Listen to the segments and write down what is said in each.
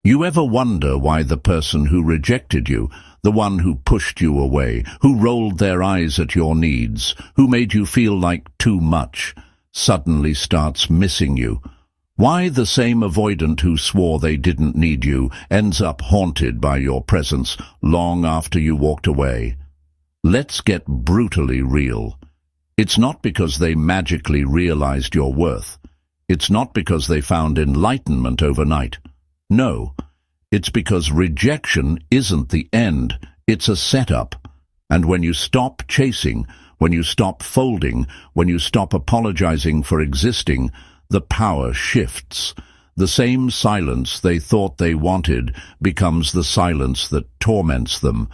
You ever wonder why the person who rejected you, the one who pushed you away, who rolled their eyes at your needs, who made you feel like too much, suddenly starts missing you? Why the same avoidant who swore they didn't need you ends up haunted by your presence long after you walked away? Let's get brutally real. It's not because they magically realized your worth. It's not because they found enlightenment overnight. No, it's because rejection isn't the end, it's a setup. And when you stop chasing, when you stop folding, when you stop apologizing for existing, the power shifts. The same silence they thought they wanted becomes the silence that torments them.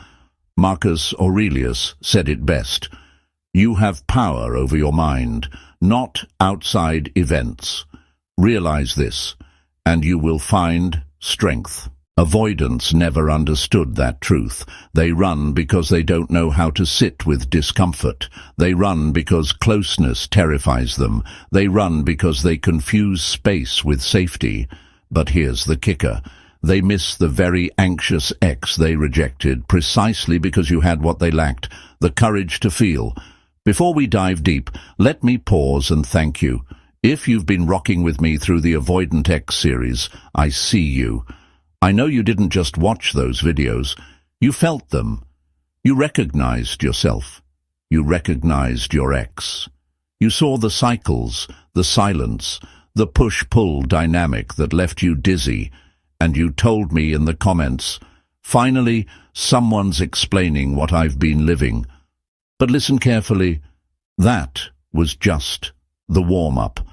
Marcus Aurelius said it best: "You have power over your mind, not outside events. Realize this, and you will find strength." Avoidants never understood that truth. They run because they don't know how to sit with discomfort. They run because closeness terrifies them. They run because they confuse space with safety. But here's the kicker. They miss the very anxious ex they rejected precisely because you had what they lacked, the courage to feel. Before we dive deep, let me pause and thank you. If you've been rocking with me through the Avoidant X series, I see you. I know you didn't just watch those videos. You felt them. You recognized yourself. You recognized your ex. You saw the cycles, the silence, the push-pull dynamic that left you dizzy, and you told me in the comments, "Finally, someone's explaining what I've been living." But listen carefully. That was just the warm-up.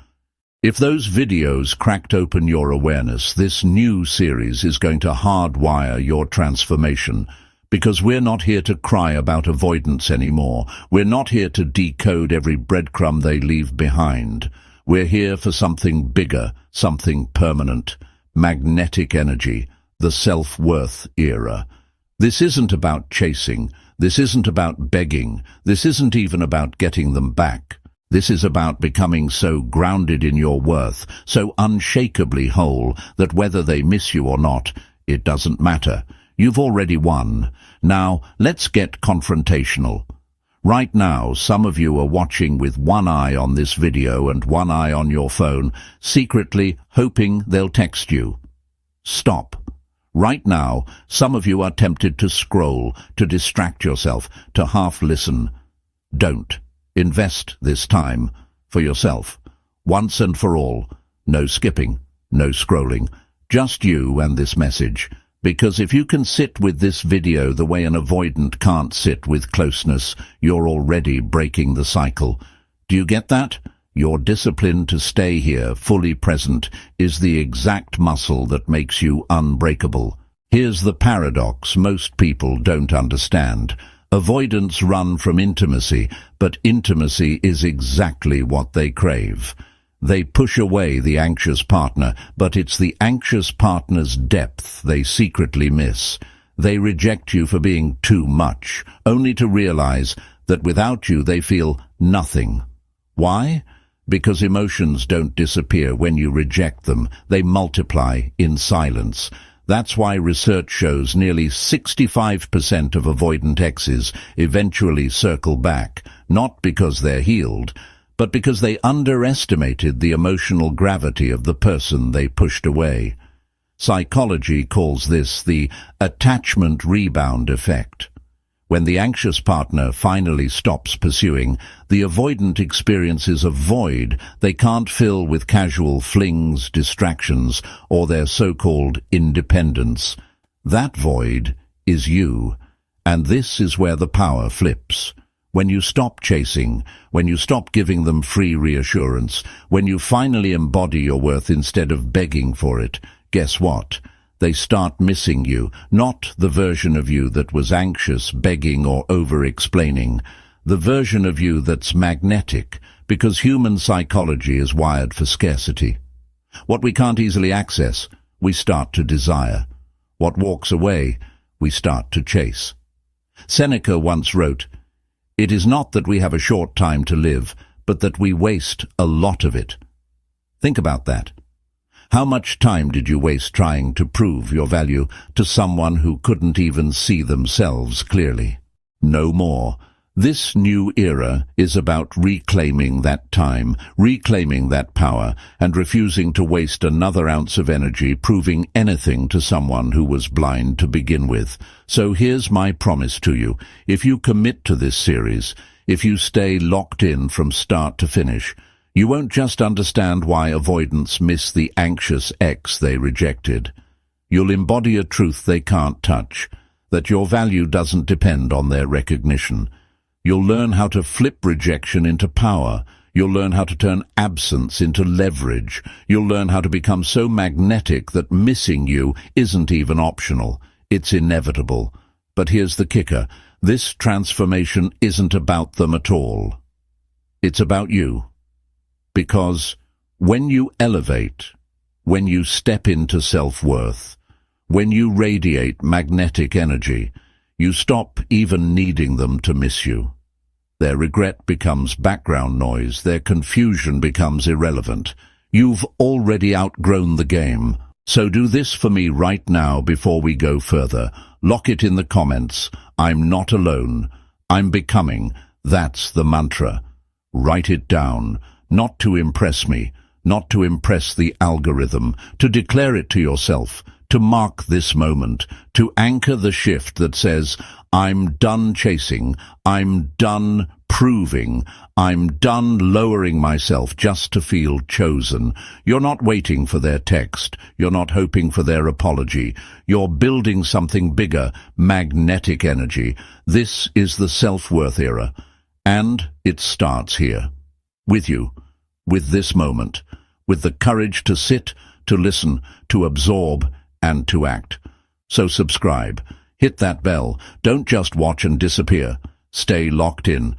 If those videos cracked open your awareness, this new series is going to hardwire your transformation. Because we're not here to cry about avoidance anymore. We're not here to decode every breadcrumb they leave behind. We're here for something bigger, something permanent. Magnetic energy, the self-worth era. This isn't about chasing. This isn't about begging. This isn't even about getting them back. This is about becoming so grounded in your worth, so unshakably whole, that whether they miss you or not, it doesn't matter. You've already won. Now, let's get confrontational. Right now, some of you are watching with one eye on this video and one eye on your phone, secretly hoping they'll text you. Stop. Right now, some of you are tempted to scroll, to distract yourself, to half listen. Don't. Invest this time for yourself, once and for all. No skipping, no scrolling, just you and this message. Because if you can sit with this video the way an avoidant can't sit with closeness, you're already breaking the cycle. Do you get that? Your discipline to stay here, fully present, is the exact muscle that makes you unbreakable. Here's the paradox most people don't understand. Avoidants run from intimacy, but intimacy is exactly what they crave. They push away the anxious partner, but it's the anxious partner's depth they secretly miss. They reject you for being too much, only to realize that without you they feel nothing. Why? Because emotions don't disappear when you reject them. They multiply in silence. That's why research shows nearly 65% of avoidant exes eventually circle back, not because they're healed, but because they underestimated the emotional gravity of the person they pushed away. Psychology calls this the attachment rebound effect. When the anxious partner finally stops pursuing, the avoidant experiences a void they can't fill with casual flings, distractions, or their so-called independence. That void is you, and this is where the power flips. When you stop chasing, when you stop giving them free reassurance, when you finally embody your worth instead of begging for it, guess what? They start missing you, not the version of you that was anxious, begging, or over-explaining. The version of you that's magnetic, because human psychology is wired for scarcity. What we can't easily access, we start to desire. What walks away, we start to chase. Seneca once wrote, "It is not that we have a short time to live, but that we waste a lot of it." Think about that. How much time did you waste trying to prove your value to someone who couldn't even see themselves clearly? No more. This new era is about reclaiming that time, reclaiming that power, and refusing to waste another ounce of energy proving anything to someone who was blind to begin with. So here's my promise to you. If you commit to this series, if you stay locked in from start to finish, you won't just understand why avoidants miss the anxious ex they rejected. You'll embody a truth they can't touch, that your value doesn't depend on their recognition. You'll learn how to flip rejection into power. You'll learn how to turn absence into leverage. You'll learn how to become so magnetic that missing you isn't even optional. It's inevitable. But here's the kicker. This transformation isn't about them at all. It's about you. Because when you elevate, when you step into self-worth, when you radiate magnetic energy, you stop even needing them to miss you. Their regret becomes background noise, their confusion becomes irrelevant. You've already outgrown the game. So do this for me right now before we go further. Lock it in the comments. I'm not alone. I'm becoming. That's the mantra. Write it down. Not to impress me, not to impress the algorithm, to declare it to yourself, to mark this moment, to anchor the shift that says, I'm done chasing, I'm done proving, I'm done lowering myself just to feel chosen. You're not waiting for their text, you're not hoping for their apology, you're building something bigger, magnetic energy. This is the self-worth era, and it starts here. With you, with this moment, with the courage to sit, to listen, to absorb, and to act. So subscribe, hit that bell, don't just watch and disappear, stay locked in.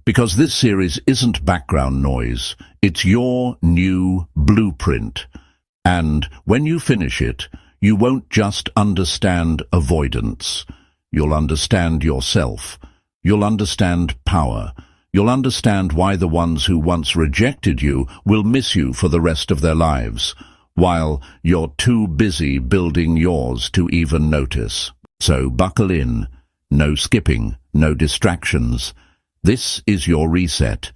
Because this series isn't background noise, it's your new blueprint. And when you finish it, you won't just understand avoidance, you'll understand yourself, you'll understand power. You'll understand why the ones who once rejected you will miss you for the rest of their lives, while you're too busy building yours to even notice. So buckle in. No skipping, no distractions. This is your reset.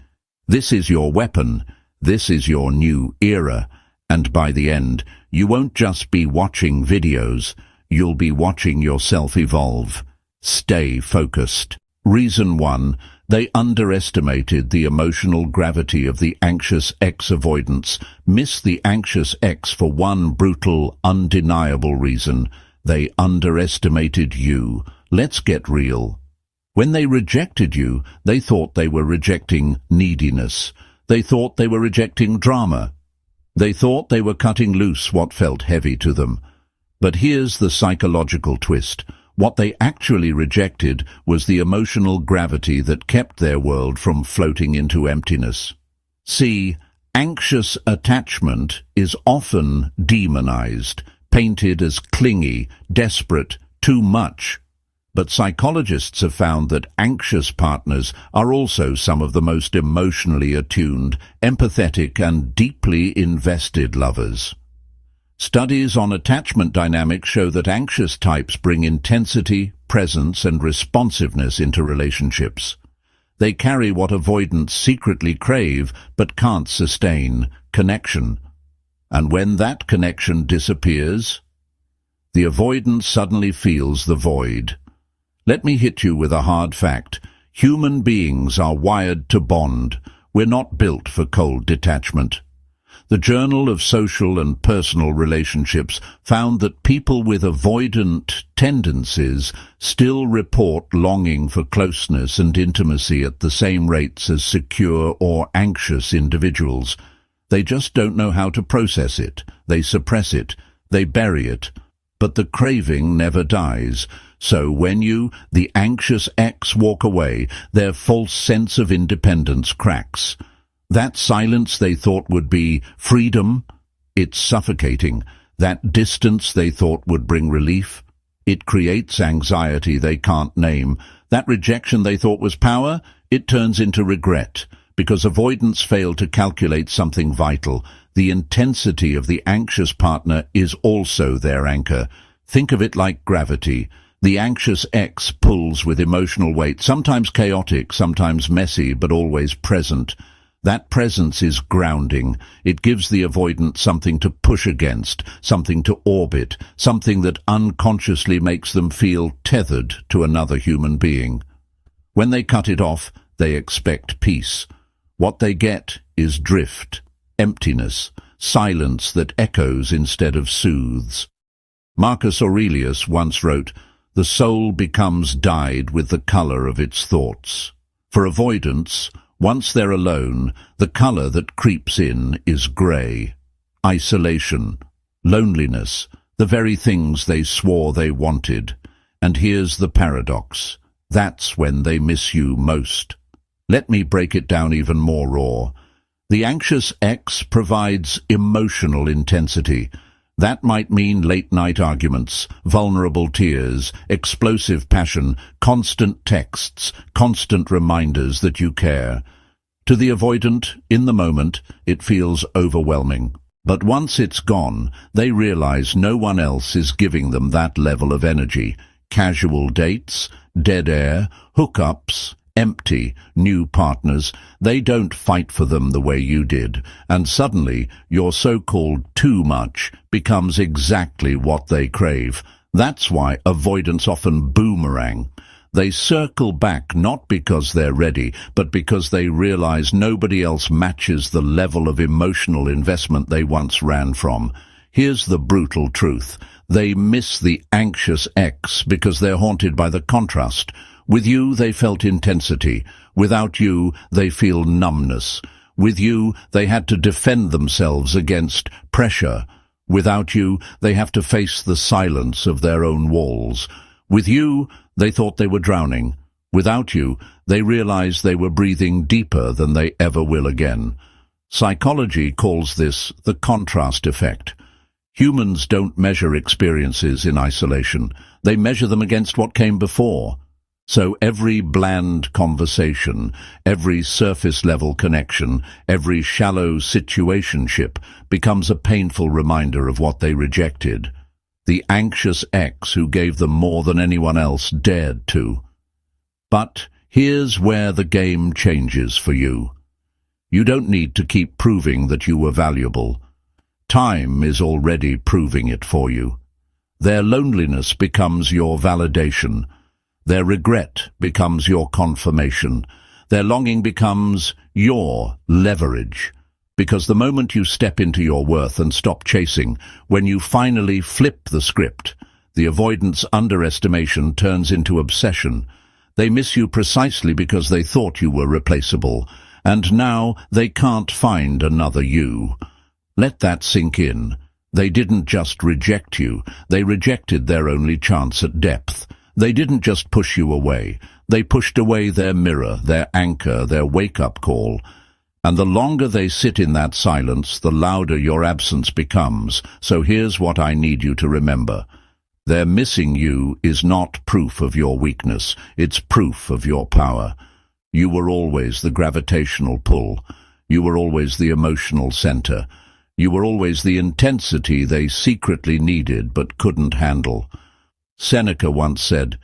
This is your weapon. This is your new era. And by the end, you won't just be watching videos. You'll be watching yourself evolve. Stay focused. Reason 1. They underestimated the emotional gravity of the anxious ex avoidance, missed the anxious ex for one brutal, undeniable reason. They underestimated you. Let's get real. When they rejected you, they thought they were rejecting neediness. They thought they were rejecting drama. They thought they were cutting loose what felt heavy to them. But here's the psychological twist. What they actually rejected was the emotional gravity that kept their world from floating into emptiness. See, anxious attachment is often demonized, painted as clingy, desperate, too much. But psychologists have found that anxious partners are also some of the most emotionally attuned, empathetic, and deeply invested lovers. Studies on attachment dynamics show that anxious types bring intensity, presence, and responsiveness into relationships. They carry what avoidants secretly crave but can't sustain: connection. And when that connection disappears, the avoidant suddenly feels the void. Let me hit you with a hard fact. Human beings are wired to bond. We're not built for cold detachment. The Journal of Social and Personal Relationships found that people with avoidant tendencies still report longing for closeness and intimacy at the same rates as secure or anxious individuals. They just don't know how to process it. They suppress it. They bury it. But the craving never dies. So when you, the anxious ex, walk away, their false sense of independence cracks. That silence they thought would be freedom, it's suffocating. That distance they thought would bring relief, it creates anxiety they can't name. That rejection they thought was power, it turns into regret, because avoidance failed to calculate something vital. The intensity of the anxious partner is also their anchor. Think of it like gravity. The anxious X pulls with emotional weight, sometimes chaotic, sometimes messy, but always present. That presence is grounding. It gives the avoidant something to push against, something to orbit, something that unconsciously makes them feel tethered to another human being. When they cut it off, they expect peace. What they get is drift, emptiness, silence that echoes instead of soothes. Marcus Aurelius once wrote, "The soul becomes dyed with the color of its thoughts." For avoidance, once they're alone, the color that creeps in is grey. Isolation, loneliness, the very things they swore they wanted. And here's the paradox. That's when they miss you most. Let me break it down even more raw. The anxious X provides emotional intensity. That might mean late-night arguments, vulnerable tears, explosive passion, constant texts, constant reminders that you care. To the avoidant, in the moment, it feels overwhelming. But once it's gone, they realize no one else is giving them that level of energy. Casual dates, dead air, hookups, empty, new partners, they don't fight for them the way you did, and suddenly your so-called too much becomes exactly what they crave. That's why avoidance often boomerang. They circle back not because they're ready, but because they realize nobody else matches the level of emotional investment they once ran from. Here's the brutal truth. They miss the anxious X because they're haunted by the contrast. With you, they felt intensity. Without you, they feel numbness. With you, they had to defend themselves against pressure. Without you, they have to face the silence of their own walls. With you, they thought they were drowning. Without you, they realized they were breathing deeper than they ever will again. Psychology calls this the contrast effect. Humans don't measure experiences in isolation. They measure them against what came before. So every bland conversation, every surface-level connection, every shallow situationship becomes a painful reminder of what they rejected. The anxious X who gave them more than anyone else dared to. But here's where the game changes for you. You don't need to keep proving that you were valuable. Time is already proving it for you. Their loneliness becomes your validation. Their regret becomes your confirmation. Their longing becomes your leverage. Because the moment you step into your worth and stop chasing, when you finally flip the script, the avoidance underestimation turns into obsession. They miss you precisely because they thought you were replaceable, and now they can't find another you. Let that sink in. They didn't just reject you, they rejected their only chance at depth. They didn't just push you away, they pushed away their mirror, their anchor, their wake-up call. And the longer they sit in that silence, the louder your absence becomes. So here's what I need you to remember. Their missing you is not proof of your weakness, it's proof of your power. You were always the gravitational pull. You were always the emotional center. You were always the intensity they secretly needed but couldn't handle. Seneca once said,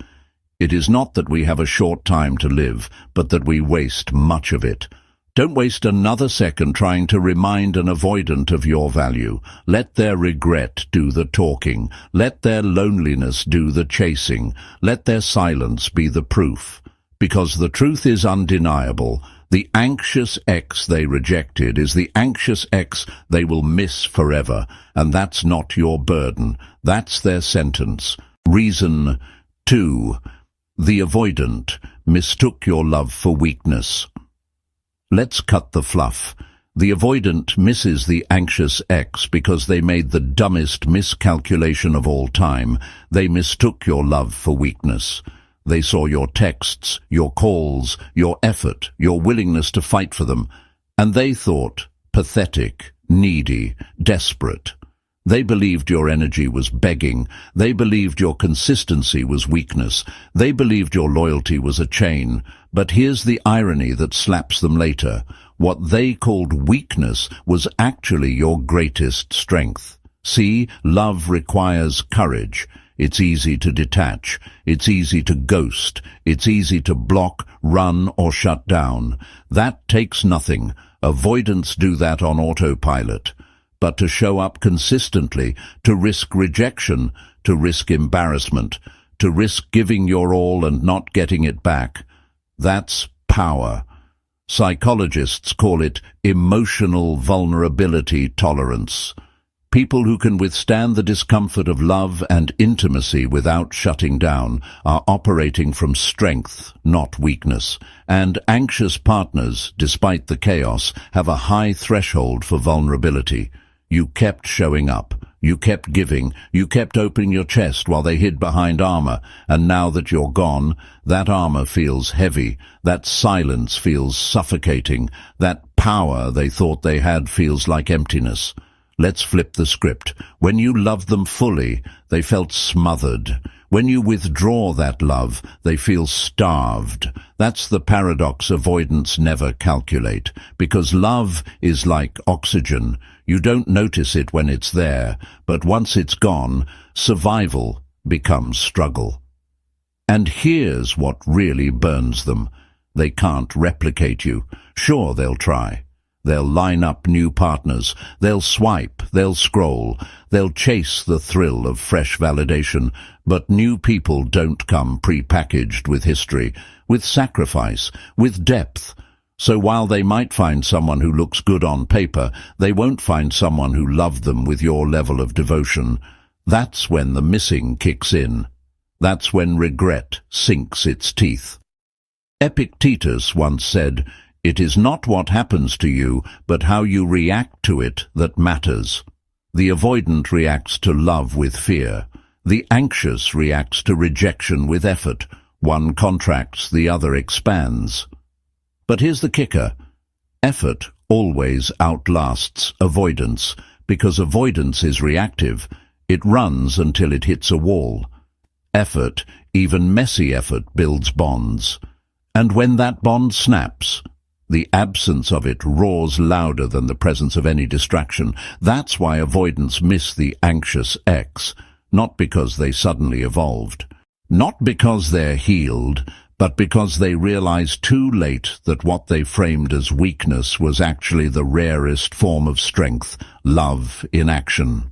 "It is not that we have a short time to live, but that we waste much of it." Don't waste another second trying to remind an avoidant of your value. Let their regret do the talking. Let their loneliness do the chasing. Let their silence be the proof. Because the truth is undeniable. The anxious X they rejected is the anxious X they will miss forever. And that's not your burden. That's their sentence. Reason 2. The avoidant mistook your love for weakness. Let's cut the fluff. The avoidant misses the anxious X because they made the dumbest miscalculation of all time. They mistook your love for weakness. They saw your texts, your calls, your effort, your willingness to fight for them, and they thought pathetic, needy, desperate. They believed your energy was begging. They believed your consistency was weakness. They believed your loyalty was a chain. But here's the irony that slaps them later. What they called weakness was actually your greatest strength. See, love requires courage. It's easy to detach. It's easy to ghost. It's easy to block, run, or shut down. That takes nothing. Avoidants do that on autopilot. But to show up consistently, to risk rejection, to risk embarrassment, to risk giving your all and not getting it back, that's power. Psychologists call it emotional vulnerability tolerance. People who can withstand the discomfort of love and intimacy without shutting down are operating from strength, not weakness. And anxious partners, despite the chaos, have a high threshold for vulnerability. You kept showing up. You kept giving. You kept opening your chest while they hid behind armor. And now that you're gone, that armor feels heavy. That silence feels suffocating. That power they thought they had feels like emptiness. Let's flip the script. When you loved them fully, they felt smothered. When you withdraw that love, they feel starved. That's the paradox avoidants never calculate. Because love is like oxygen. You don't notice it when it's there, but once it's gone, survival becomes struggle. And here's what really burns them. They can't replicate you. Sure, they'll try. They'll line up new partners. They'll swipe. They'll scroll. They'll chase the thrill of fresh validation. But new people don't come pre-packaged with history, with sacrifice, with depth. So while they might find someone who looks good on paper, they won't find someone who loved them with your level of devotion. That's when the missing kicks in. That's when regret sinks its teeth. Epictetus once said, "It is not what happens to you, but how you react to it that matters." The avoidant reacts to love with fear. The anxious reacts to rejection with effort. One contracts, the other expands. But here's the kicker. Effort always outlasts avoidance, because avoidance is reactive. It runs until it hits a wall. Effort, even messy effort, builds bonds. And when that bond snaps, the absence of it roars louder than the presence of any distraction. That's why avoidants miss the anxious ex, not because they suddenly evolved. Not because they're healed, but because they realize too late that what they framed as weakness was actually the rarest form of strength, love in action.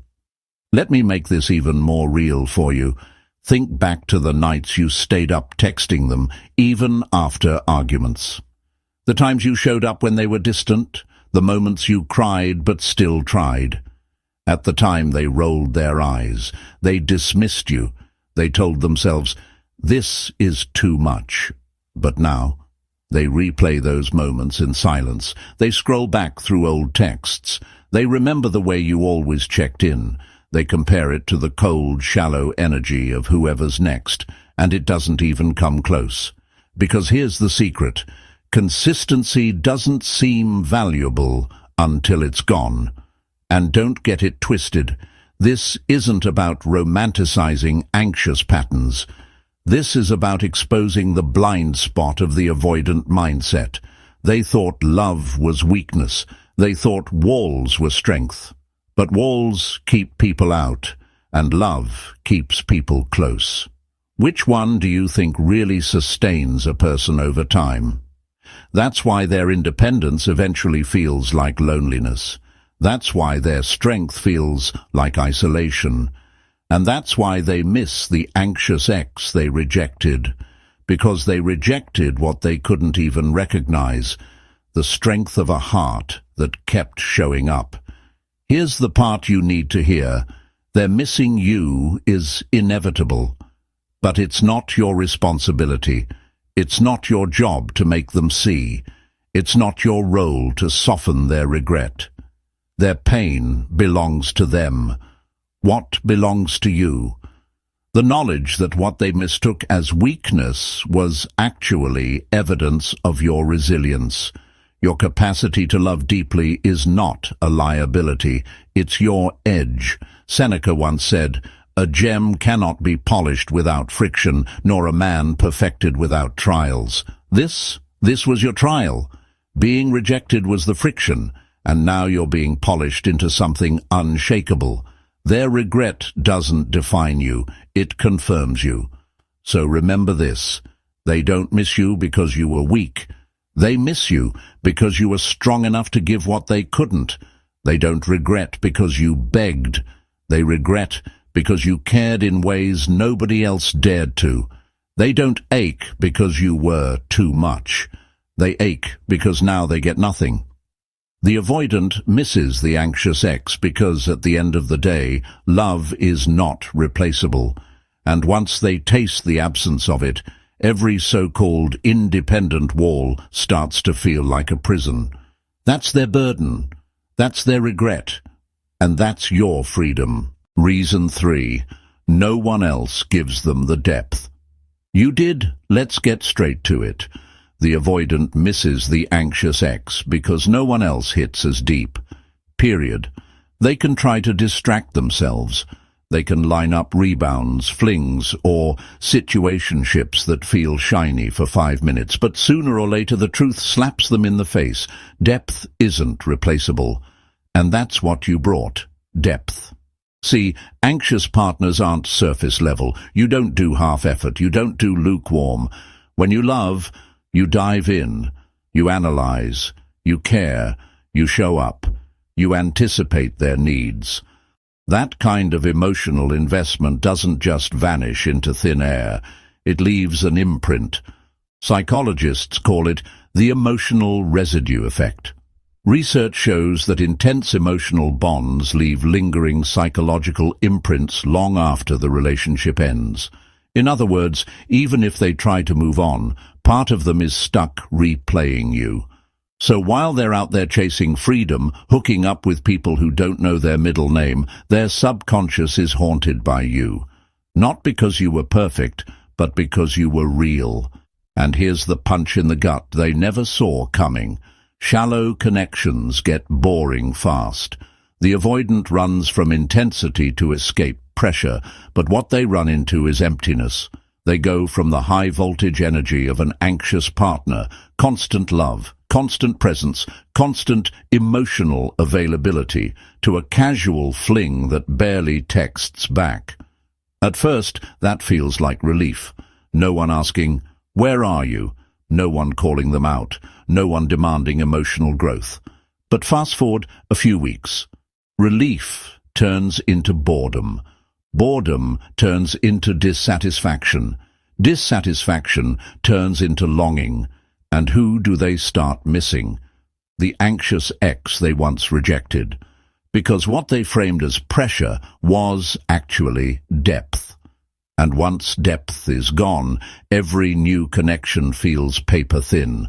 Let me make this even more real for you. Think back to the nights you stayed up texting them, even after arguments. The times you showed up when they were distant, the moments you cried but still tried. At the time they rolled their eyes, they dismissed you, they told themselves, "This is too much." But now, they replay those moments in silence. They scroll back through old texts. They remember the way you always checked in. They compare it to the cold, shallow energy of whoever's next, and it doesn't even come close. Because here's the secret. Consistency doesn't seem valuable until it's gone. And don't get it twisted. This isn't about romanticizing anxious patterns. This is about exposing the blind spot of the avoidant mindset. They thought love was weakness. They thought walls were strength. But walls keep people out, and love keeps people close. Which one do you think really sustains a person over time? That's why their independence eventually feels like loneliness. That's why their strength feels like isolation. And that's why they miss the anxious ex they rejected, because they rejected what they couldn't even recognize, the strength of a heart that kept showing up. Here's the part you need to hear. Their missing you is inevitable, but it's not your responsibility. It's not your job to make them see. It's not your role to soften their regret. Their pain belongs to them. What belongs to you? The knowledge that what they mistook as weakness was actually evidence of your resilience. Your capacity to love deeply is not a liability. It's your edge. Seneca once said, "A gem cannot be polished without friction, nor a man perfected without trials." This was your trial. Being rejected was the friction, and now you're being polished into something unshakable. Their regret doesn't define you, it confirms you. So remember this, they don't miss you because you were weak. They miss you because you were strong enough to give what they couldn't. They don't regret because you begged. They regret because you cared in ways nobody else dared to. They don't ache because you were too much. They ache because now they get nothing. The avoidant misses the anxious ex because at the end of the day, love is not replaceable. And once they taste the absence of it, every so-called independent wall starts to feel like a prison. That's their burden. That's their regret. And that's your freedom. Reason 3. No one else gives them the depth. You did. Let's get straight to it. The avoidant misses the anxious ex because no one else hits as deep. Period. They can try to distract themselves. They can line up rebounds, flings, or situationships that feel shiny for 5 minutes, but sooner or later the truth slaps them in the face. Depth isn't replaceable. And that's what you brought. Depth. See, anxious partners aren't surface level. You don't do half effort. You don't do lukewarm. When you love, you dive in, you analyze, you care, you show up, you anticipate their needs. That kind of emotional investment doesn't just vanish into thin air, it leaves an imprint. Psychologists call it the emotional residue effect. Research shows that intense emotional bonds leave lingering psychological imprints long after the relationship ends. In other words, even if they try to move on, part of them is stuck replaying you. So while they're out there chasing freedom, hooking up with people who don't know their middle name, their subconscious is haunted by you. Not because you were perfect, but because you were real. And here's the punch in the gut they never saw coming. Shallow connections get boring fast. The avoidant runs from intensity to escape pressure, but what they run into is emptiness. They go from the high-voltage energy of an anxious partner, constant love, constant presence, constant emotional availability, to a casual fling that barely texts back. At first, that feels like relief. No one asking, "Where are you?" No one calling them out. No one demanding emotional growth. But fast forward a few weeks. Relief turns into boredom. Boredom turns into dissatisfaction. Dissatisfaction turns into longing. And who do they start missing? The anxious ex they once rejected. Because what they framed as pressure was actually depth. And once depth is gone, every new connection feels paper-thin.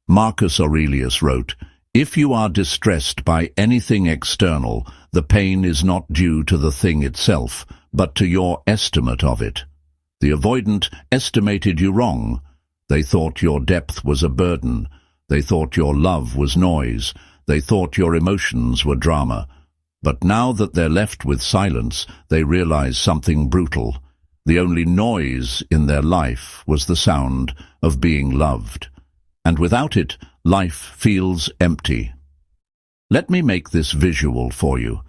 Marcus Aurelius wrote, "If you are distressed by anything external, the pain is not due to the thing itself, but to your estimate of it." The avoidant estimated you wrong. They thought your depth was a burden. They thought your love was noise. They thought your emotions were drama. But now that they're left with silence, they realize something brutal. The only noise in their life was the sound of being loved. And without it, life feels empty. Let me make this visual for you.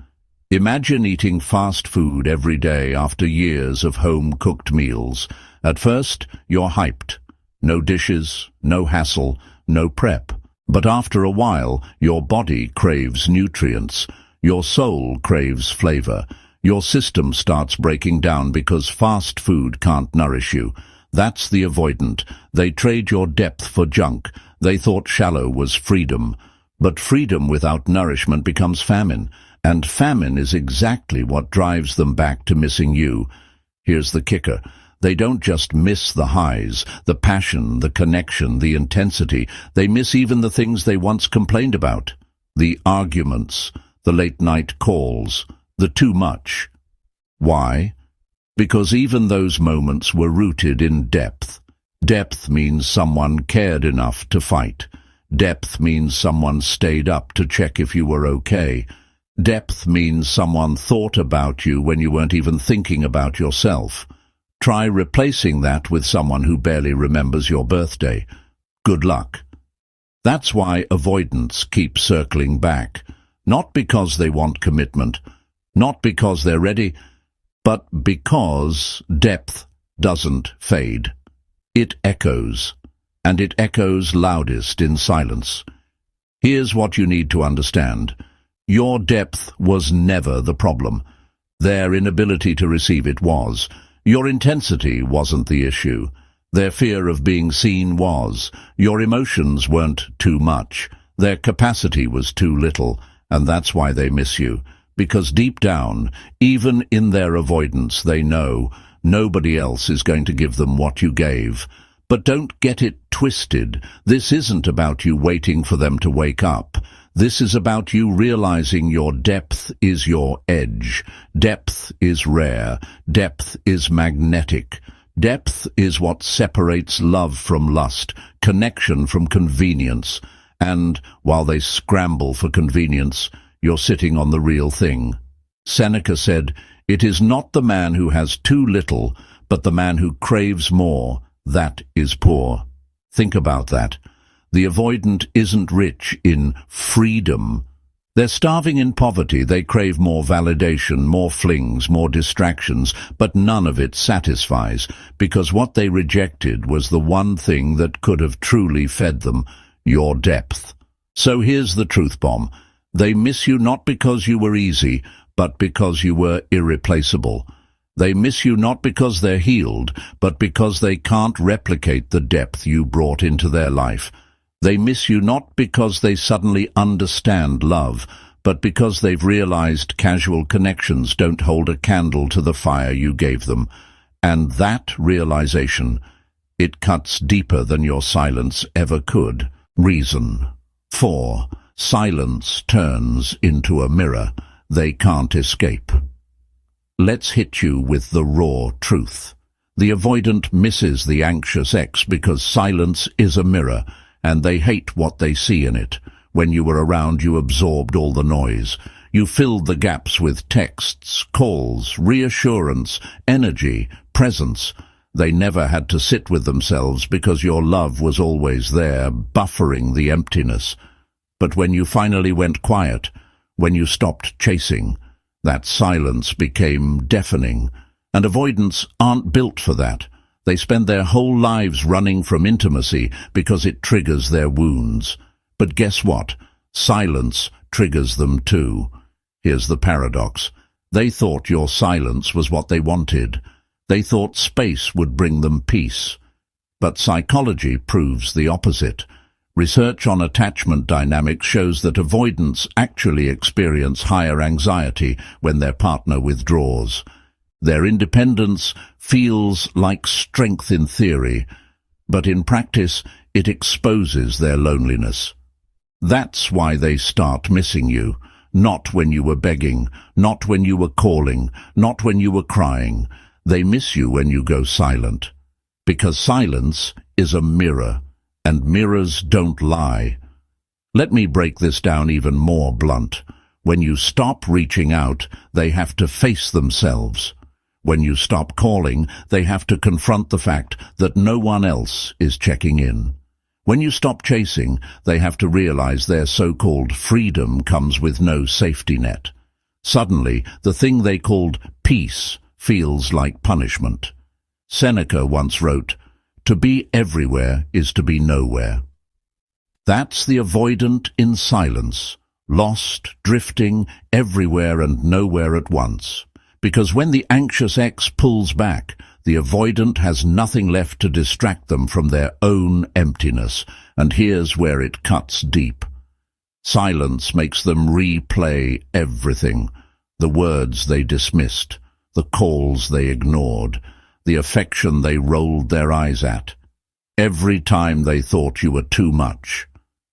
Imagine eating fast food every day after years of home-cooked meals. At first, you're hyped. No dishes, no hassle, no prep. But after a while, your body craves nutrients. Your soul craves flavor. Your system starts breaking down because fast food can't nourish you. That's the avoidant. They trade your depth for junk. They thought shallow was freedom. But freedom without nourishment becomes famine. And famine is exactly what drives them back to missing you. Here's the kicker. They don't just miss the highs, the passion, the connection, the intensity. They miss even the things they once complained about. The arguments, the late-night calls, the too much. Why? Because even those moments were rooted in depth. Depth means someone cared enough to fight. Depth means someone stayed up to check if you were okay. Depth means someone thought about you when you weren't even thinking about yourself. Try replacing that with someone who barely remembers your birthday. Good luck. That's why avoidants keep circling back, not because they want commitment, not because they're ready, but because depth doesn't fade. It echoes, and it echoes loudest in silence. Here's what you need to understand. Your depth was never the problem. Their inability to receive it was. Your intensity wasn't the issue. Their fear of being seen was. Your emotions weren't too much. Their capacity was too little, and that's why they miss you. Because deep down, even in their avoidance, they know nobody else is going to give them what you gave. But don't get it twisted. This isn't about you waiting for them to wake up. This is about you realizing your depth is your edge. Depth is rare. Depth is magnetic. Depth is what separates love from lust, connection from convenience. And while they scramble for convenience, you're sitting on the real thing. Seneca said, "It is not the man who has too little, but the man who craves more, that is poor." Think about that. The avoidant isn't rich in freedom. They're starving in poverty. They crave more validation, more flings, more distractions, but none of it satisfies, because what they rejected was the one thing that could have truly fed them, your depth. So here's the truth bomb. They miss you not because you were easy, but because you were irreplaceable. They miss you not because they're healed, but because they can't replicate the depth you brought into their life. They miss you not because they suddenly understand love, but because they've realized casual connections don't hold a candle to the fire you gave them. And that realization, it cuts deeper than your silence ever could. Reason. 4. Silence turns into a mirror they can't escape. Let's hit you with the raw truth. The avoidant misses the anxious ex because silence is a mirror, and they hate what they see in it. When you were around, you absorbed all the noise. You filled the gaps with texts, calls, reassurance, energy, presence. They never had to sit with themselves because your love was always there, buffering the emptiness. But when you finally went quiet, when you stopped chasing, that silence became deafening. And avoidants aren't built for that. They spend their whole lives running from intimacy because it triggers their wounds. But guess what? Silence triggers them too. Here's the paradox. They thought your silence was what they wanted. They thought space would bring them peace. But psychology proves the opposite. Research on attachment dynamics shows that avoidants actually experience higher anxiety when their partner withdraws. Their independence feels like strength in theory, but in practice it exposes their loneliness. That's why they start missing you, not when you were begging, not when you were calling, not when you were crying. They miss you when you go silent, because silence is a mirror, and mirrors don't lie. Let me break this down even more blunt. When you stop reaching out, they have to face themselves. When you stop calling, they have to confront the fact that no one else is checking in. When you stop chasing, they have to realize their so-called freedom comes with no safety net. Suddenly, the thing they called peace feels like punishment. Seneca once wrote, "To be everywhere is to be nowhere." That's the avoidant in silence, lost, drifting, everywhere and nowhere at once. Because when the anxious ex pulls back, the avoidant has nothing left to distract them from their own emptiness, and here's where it cuts deep. Silence makes them replay everything. The words they dismissed, the calls they ignored, the affection they rolled their eyes at. Every time they thought you were too much.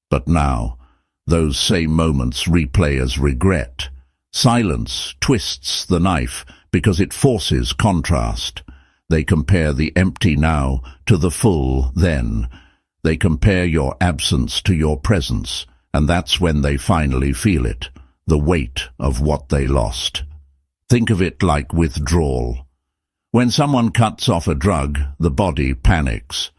But now, those same moments replay as regret. Silence twists the knife because it forces contrast. They compare the empty now to the full then. They compare your absence to your presence, and that's when they finally feel it, the weight of what they lost. Think of it like withdrawal. When someone cuts off a drug, the body panics.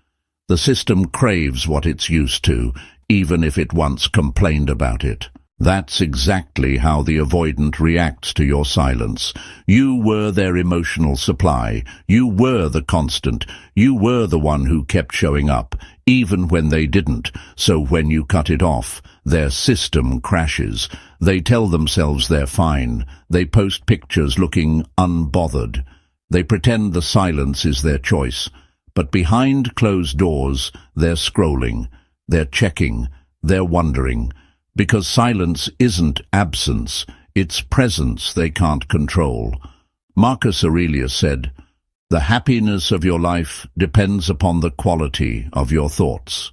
The system craves what it's used to, even if it once complained about it. That's exactly how the avoidant reacts to your silence. You were their emotional supply. You were the constant. You were the one who kept showing up, even when they didn't. So when you cut it off, their system crashes. They tell themselves they're fine. They post pictures looking unbothered. They pretend the silence is their choice. But behind closed doors, they're scrolling. They're checking. They're wondering. Because silence isn't absence, it's presence they can't control. Marcus Aurelius said, "The happiness of your life depends upon the quality of your thoughts."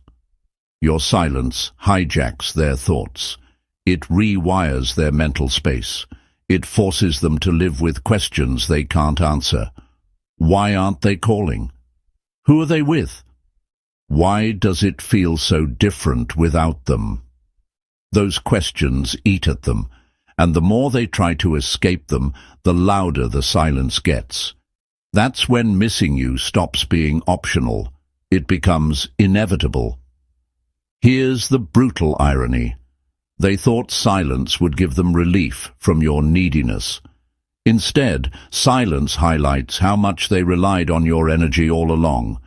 Your silence hijacks their thoughts. It rewires their mental space. It forces them to live with questions they can't answer. Why aren't they calling? Who are they with? Why does it feel so different without them? Those questions eat at them, and the more they try to escape them, the louder the silence gets. That's when missing you stops being optional. It becomes inevitable. Here's the brutal irony. They thought silence would give them relief from your neediness. Instead, silence highlights how much they relied on your energy all along.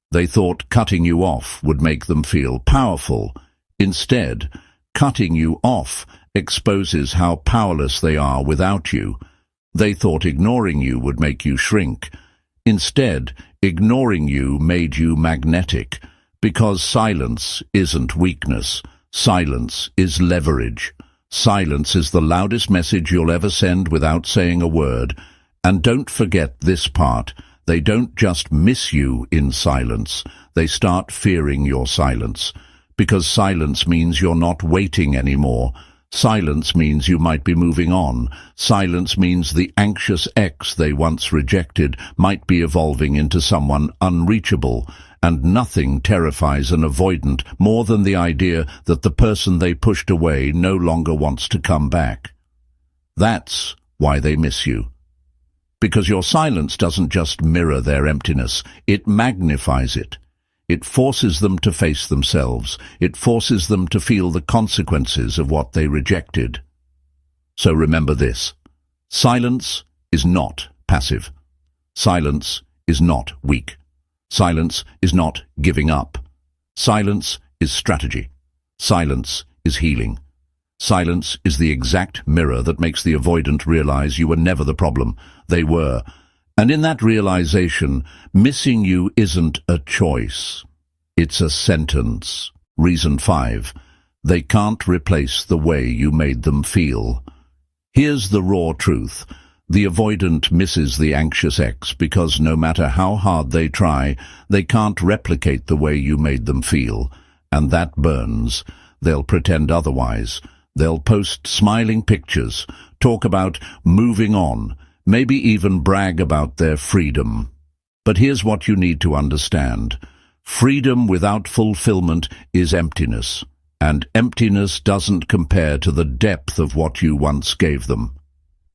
They thought cutting you off would make them feel powerful. Instead, cutting you off exposes how powerless they are without you. They thought ignoring you would make you shrink. Instead, ignoring you made you magnetic, because silence isn't weakness. Silence is leverage. Silence is the loudest message you'll ever send without saying a word. And don't forget this part. They don't just miss you in silence. They start fearing your silence. Because silence means you're not waiting anymore. Silence means you might be moving on. Silence means the anxious ex they once rejected might be evolving into someone unreachable. And nothing terrifies an avoidant more than the idea that the person they pushed away no longer wants to come back. That's why they miss you. Because your silence doesn't just mirror their emptiness, it magnifies it. It forces them to face themselves. It forces them to feel the consequences of what they rejected. So remember this. Silence is not passive. Silence is not weak. Silence is not giving up. Silence is strategy. Silence is healing. Silence is the exact mirror that makes the avoidant realize you were never the problem. They were. And in that realization, missing you isn't a choice. It's a sentence. Reason 5. They can't replace the way you made them feel. Here's the raw truth. The avoidant misses the anxious ex because no matter how hard they try, they can't replicate the way you made them feel. And that burns. They'll pretend otherwise. They'll post smiling pictures, talk about moving on, maybe even brag about their freedom. But here's what you need to understand. Freedom without fulfillment is emptiness, and emptiness doesn't compare to the depth of what you once gave them.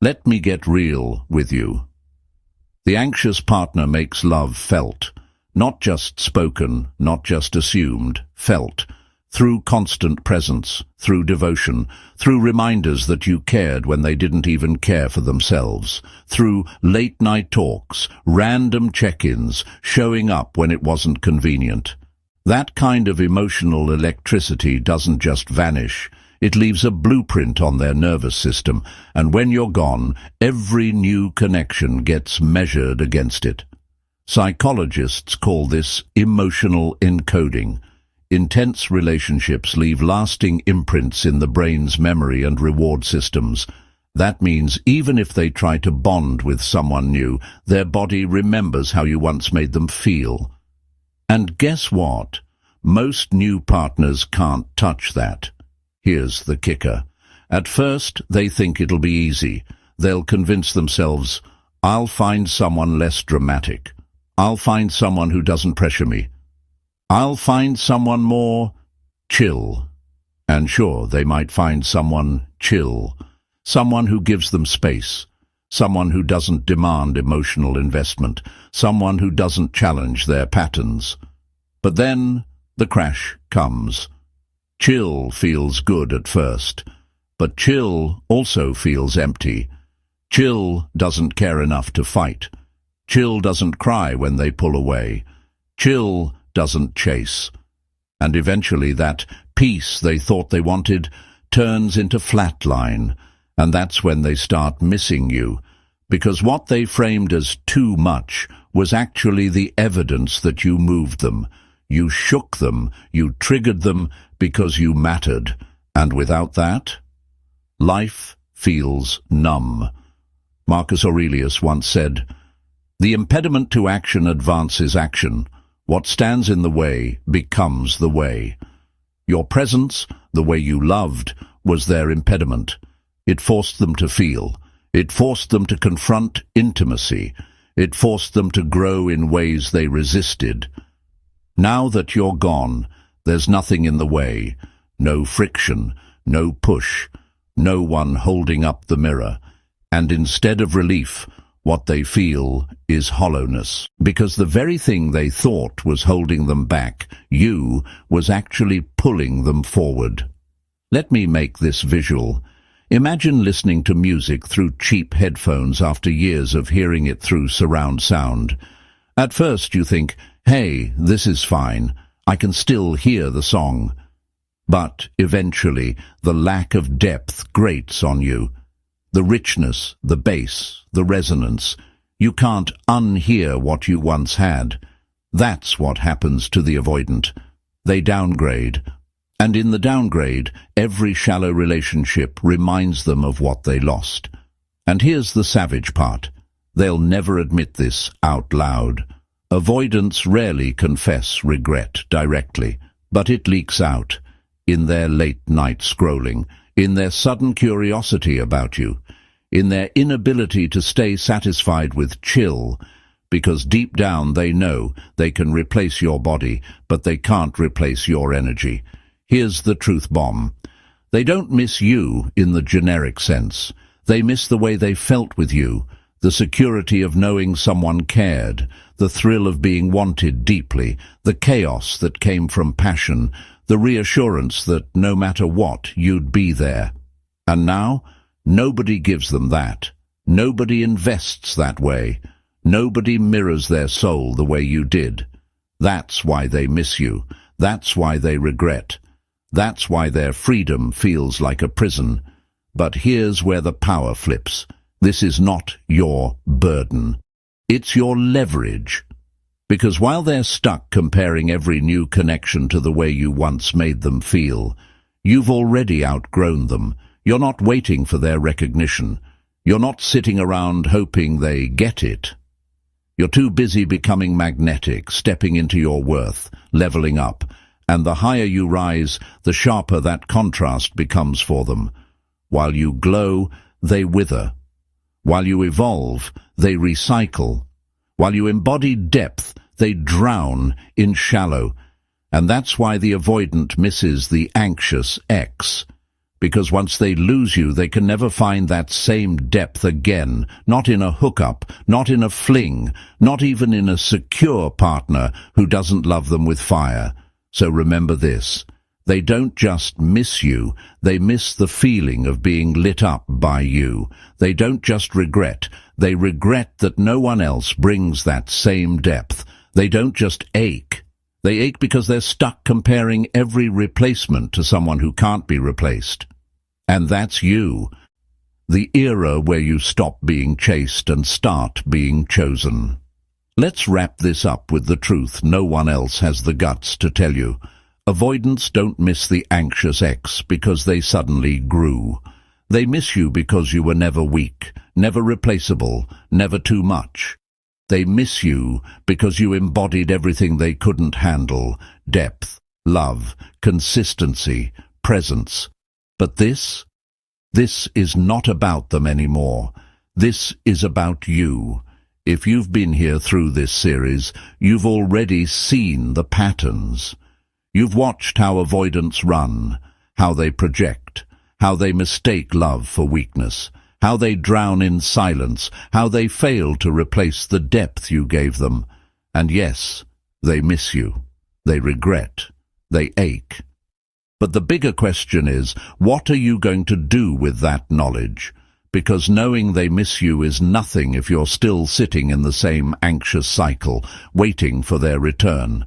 Let me get real with you. The anxious partner makes love felt, not just spoken, not just assumed, felt. Through constant presence, through devotion, through reminders that you cared when they didn't even care for themselves, through late-night talks, random check-ins, showing up when it wasn't convenient. That kind of emotional electricity doesn't just vanish. It leaves a blueprint on their nervous system, and when you're gone, every new connection gets measured against it. Psychologists call this emotional encoding. Intense relationships leave lasting imprints in the brain's memory and reward systems. That means even if they try to bond with someone new, their body remembers how you once made them feel. And guess what? Most new partners can't touch that. Here's the kicker. At first, they think it'll be easy. They'll convince themselves, I'll find someone less dramatic. I'll find someone who doesn't pressure me. I'll find someone more chill. And sure, they might find someone chill. Someone who gives them space. Someone who doesn't demand emotional investment. Someone who doesn't challenge their patterns. But then the crash comes. Chill feels good at first, but chill also feels empty. Chill doesn't care enough to fight. Chill doesn't cry when they pull away. Chill doesn't chase. And eventually that peace they thought they wanted turns into flatline, and that's when they start missing you, because what they framed as too much was actually the evidence that you moved them. You shook them, you triggered them because you mattered, and without that, life feels numb. Marcus Aurelius once said, "The impediment to action advances action. What stands in the way becomes the way." Your presence, the way you loved, was their impediment. It forced them to feel. It forced them to confront intimacy. It forced them to grow in ways they resisted. Now that you're gone, there's nothing in the way. No friction, no push, no one holding up the mirror. And instead of relief, what they feel is hollowness. Because the very thing they thought was holding them back, you, was actually pulling them forward. Let me make this visual. Imagine listening to music through cheap headphones after years of hearing it through surround sound. At first you think, hey, this is fine. I can still hear the song. But eventually the lack of depth grates on you. The richness, the bass, the resonance. You can't unhear what you once had. That's what happens to the avoidant. They downgrade. And in the downgrade, every shallow relationship reminds them of what they lost. And here's the savage part. They'll never admit this out loud. Avoidants rarely confess regret directly, but it leaks out. In their late-night scrolling, in their sudden curiosity about you, in their inability to stay satisfied with chill, because deep down they know they can replace your body, but they can't replace your energy. Here's the truth bomb. They don't miss you in the generic sense. They miss the way they felt with you, the security of knowing someone cared, the thrill of being wanted deeply, the chaos that came from passion, the reassurance that no matter what, you'd be there. And now, nobody gives them that. Nobody invests that way. Nobody mirrors their soul the way you did. That's why they miss you. That's why they regret. That's why their freedom feels like a prison. But here's where the power flips. This is not your burden. It's your leverage. Because while they're stuck comparing every new connection to the way you once made them feel, you've already outgrown them. You're not waiting for their recognition. You're not sitting around hoping they get it. You're too busy becoming magnetic, stepping into your worth, leveling up, and the higher you rise, the sharper that contrast becomes for them. While you glow, they wither. While you evolve, they recycle. While you embody depth, they drown in shallow. And that's why the avoidant misses the anxious X. Because once they lose you, they can never find that same depth again, not in a hookup, not in a fling, not even in a secure partner who doesn't love them with fire. So remember this, they don't just miss you, they miss the feeling of being lit up by you. They don't just regret, they regret that no one else brings that same depth. They don't just ache. They ache because they're stuck comparing every replacement to someone who can't be replaced. And that's you. The era where you stop being chased and start being chosen. Let's wrap this up with the truth no one else has the guts to tell you. Avoidants don't miss the anxious X because they suddenly grew. They miss you because you were never weak, never replaceable, never too much. They miss you because you embodied everything they couldn't handle: depth, love, consistency, presence. But this is not about them anymore. This is about you. If you've been here through this series, you've already seen the patterns. You've watched how avoidants run, how they project, how they mistake love for weakness, how they drown in silence, how they fail to replace the depth you gave them. And yes, they miss you. They regret. They ache. But the bigger question is, what are you going to do with that knowledge? Because knowing they miss you is nothing if you're still sitting in the same anxious cycle, waiting for their return.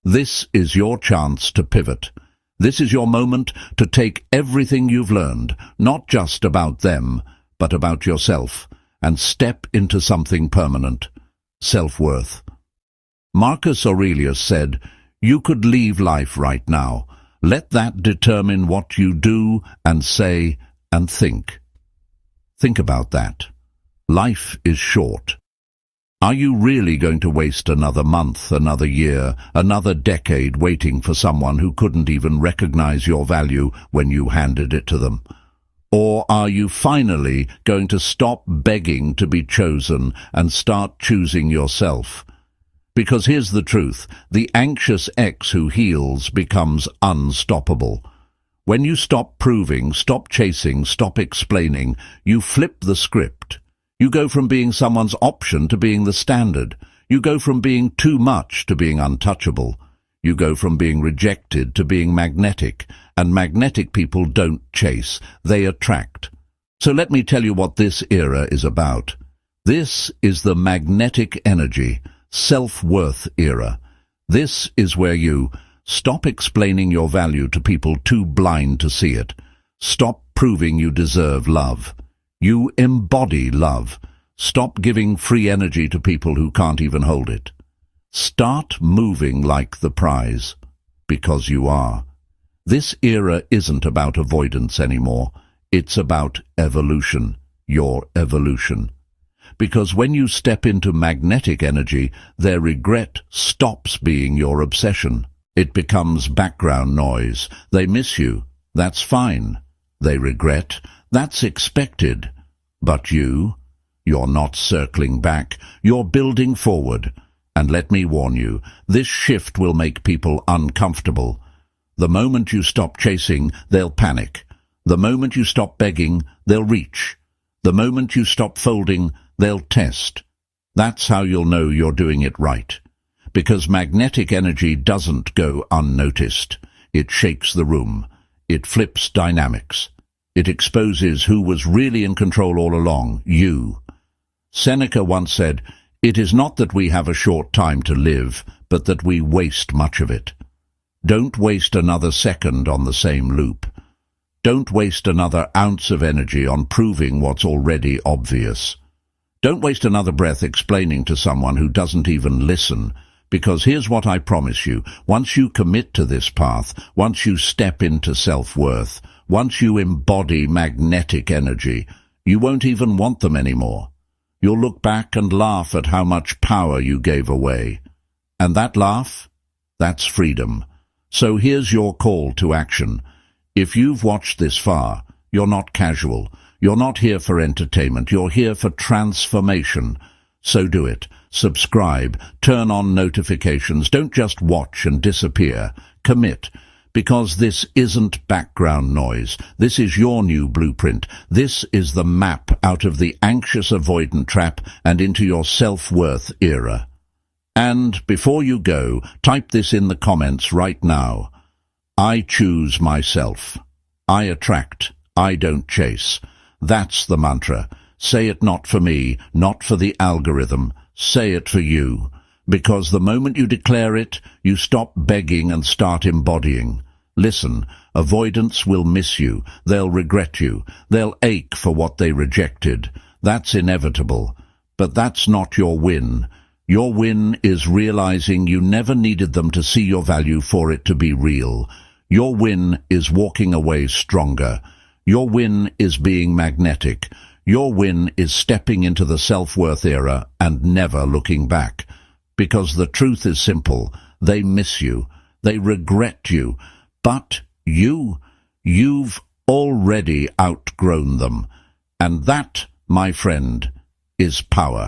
This is your chance to pivot. This is your moment to take everything you've learned, not just about them, but about yourself, and step into something permanent: self-worth. Marcus Aurelius said, "You could leave life right now. Let that determine what you do and say and think." Think about that. Life is short. Are you really going to waste another month, another year, another decade waiting for someone who couldn't even recognize your value when you handed it to them? Or are you finally going to stop begging to be chosen and start choosing yourself? Because here's the truth, the anxious ex who heals becomes unstoppable. When you stop proving, stop chasing, stop explaining, you flip the script. You go from being someone's option to being the standard. You go from being too much to being untouchable. You go from being rejected to being magnetic. And magnetic people don't chase, they attract. So let me tell you what this era is about. This is the magnetic energy, self-worth era. This is where you stop explaining your value to people too blind to see it. Stop proving you deserve love. You embody love. Stop giving free energy to people who can't even hold it. Start moving like the prize, because you are. This era isn't about avoidance anymore. It's about evolution, your evolution. Because when you step into magnetic energy, their regret stops being your obsession. It becomes background noise. They miss you. That's fine. They regret. That's expected. But you're not circling back. You're building forward. And let me warn you, this shift will make people uncomfortable. The moment you stop chasing, they'll panic. The moment you stop begging, they'll reach. The moment you stop folding, they'll test. That's how you'll know you're doing it right. Because magnetic energy doesn't go unnoticed. It shakes the room. It flips dynamics. It exposes who was really in control all along, you. Seneca once said, "It is not that we have a short time to live, but that we waste much of it." Don't waste another second on the same loop. Don't waste another ounce of energy on proving what's already obvious. Don't waste another breath explaining to someone who doesn't even listen. Because here's what I promise you, once you commit to this path, once you step into self-worth, once you embody magnetic energy, you won't even want them anymore. You'll look back and laugh at how much power you gave away. And that laugh? That's freedom. So here's your call to action. If you've watched this far, you're not casual. You're not here for entertainment. You're here for transformation. So do it. Subscribe. Turn on notifications. Don't just watch and disappear. Commit. Because this isn't background noise. This is your new blueprint. This is the map out of the anxious avoidant trap and into your self-worth era. And before you go, type this in the comments right now. I choose myself. I attract. I don't chase. That's the mantra. Say it not for me, not for the algorithm. Say it for you. Because the moment you declare it, you stop begging and start embodying. Listen, avoidance will miss you. They'll regret you. They'll ache for what they rejected. That's inevitable. But that's not your win. Your win is realizing you never needed them to see your value for it to be real. Your win is walking away stronger. Your win is being magnetic. Your win is stepping into the self-worth era and never looking back. Because the truth is simple. They miss you. They regret you. But you've already outgrown them. And that, my friend, is power.